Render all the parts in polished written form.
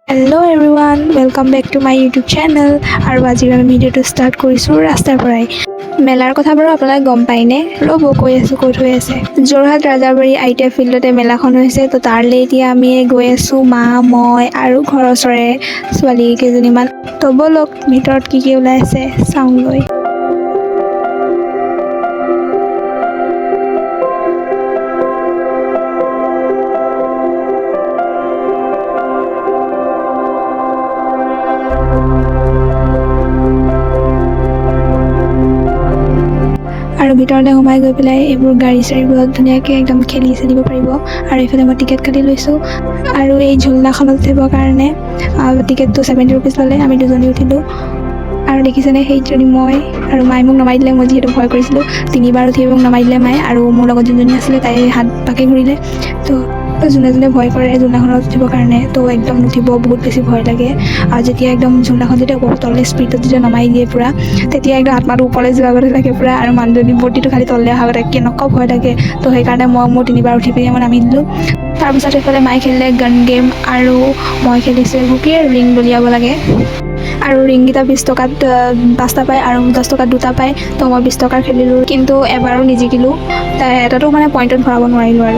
Hello' everyone, welcome back to my YouTube channel. আৰু আজি আমি ভিডিঅ'টো ষ্টাৰ্ট কৰিছোঁ ৰাস্তাৰ পৰাই। মেলাৰ কথা বাৰু আপোনালোকে গম পায়নে? ৰ'ব কৈ আছোঁ ক'ত হৈ আছে। যোৰহাট ৰাজাবাৰী ITF ফিল্ডতে মেলাখন হৈছে। তো তালৈ এতিয়া আমি গৈ আছোঁ, মা, মই আৰু ঘৰৰ ওচৰৰে ছোৱালী কেইজনীমান। তো ব'লক ভিতৰত কি ওলাই আছে চাওঁগৈ। আৰু ভিতৰতে সোমাই গৈ পেলাই এইবোৰ গাড়ী চাড়ীবোৰত ধুনীয়াকৈ একদম খেলিব পাৰিব। আৰু এইফালে মই টিকেট কাটি লৈছোঁ। আৰু এই ঝুলনাখনত উঠিবৰ কাৰণে টিকেটটো 70 ৰুপিজ ল'লে। আমি দুজনী উঠিলোঁ। আৰু দেখিছেনে, সেইজনী মই আৰু মায়ে মোক নমাই দিলে। মই যিহেতু ভয় কৰিছিলোঁ, 3বাৰ উঠি মোক নমাই দিলে মায়ে। আৰু মোৰ লগত যোনজনী আছিলে তাই হাত পাকে ঘূৰিলে। তো যোনে ভয় কৰে ঝুলনাখনত উঠিবৰ কাৰণে, তো একদম নুঠিব, বহুত বেছি ভয় লাগে। আৰু যেতিয়া একদম ঝুলনাখন যেতিয়া তললৈ স্পীডত যেতিয়া নমাই দিয়ে পূৰা, তেতিয়া একদম আত্মাটো ওপৰলৈ যোৱাৰ আগতে থাকে পূৰা। আৰু মানুহজনী বডিটো খালি তললৈ অহাৰ আগতে কেনেকুৱা ভয় লাগে। তো সেইকাৰণে মই মোৰ 3বাৰ উঠি পিনি মই নামি দিলোঁ। তাৰপিছত এইফালে মায়ে খেলিলে গান গেম, আৰু মই খেলিছোঁ এইবোৰ কি ৰিং দলিয়াব লাগে। আৰু ৰিংকেইটা 20 টকাত 5টা পায় আৰু 10 টকাত 2টা পায়। তো মই 20 টকাৰ খেলিলোঁ, কিন্তু এবাৰো নিজিকিলোঁ। এটাতো মানে পইণ্টত ভৰাব নোৱাৰিলোঁ।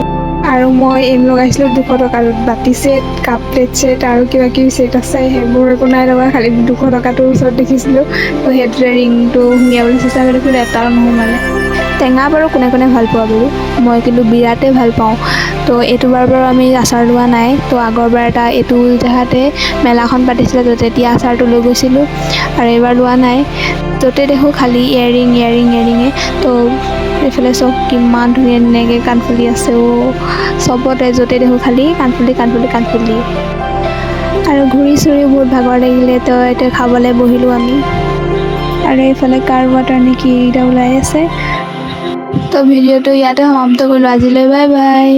আৰু মই এম লগাইছিলোঁ 200 টকাৰ বাতি ছেট, কাপ প্লেট ছেট আৰু কিবাকিবি ছেট আছে। সেইবোৰ একো নাই লগা, খালি 200 টকাটোৰ ওচৰত দেখিছিলোঁ। তো সেইটোতে ৰিংটো সুমিয়াবলৈ চেষ্টা কৰিছিলোঁ, এটাও নোসোমালে। টেঙা বাৰু কোনে ভাল পোৱা বাৰু, মই কিন্তু বিৰাটেই ভাল পাওঁ। তো এইটোবাৰ বাৰু আমি আচাৰ লোৱা নাই। তো আগৰবাৰ এইটো জেগাতে মেলাখন পাতিছিলে, তো তেতিয়া আচাৰটো লৈ গৈছিলোঁ। আৰু এইবাৰ লোৱা নাই। য'তে দেখোঁ খালি ইয়েৰিঙে। তো এইফালে চব কিমান ধুনীয়াকৈ কাণফুলি আছে। চবতে য'তে দেখোঁ খালি কাণফুলি। আৰু ঘূৰি চুৰি বহুত ভাগৰ লাগিলে, তো এতিয়া খাবলৈ বহিলোঁ আমি। আৰু এইফালে কাৰ ৱাটাৰ নেকি এইকেইটা ওলাই আছে। তো ভিডিঅ'টো ইয়াতে সমাপ্ত কৰিলোঁ আজিলৈ। Bye bye.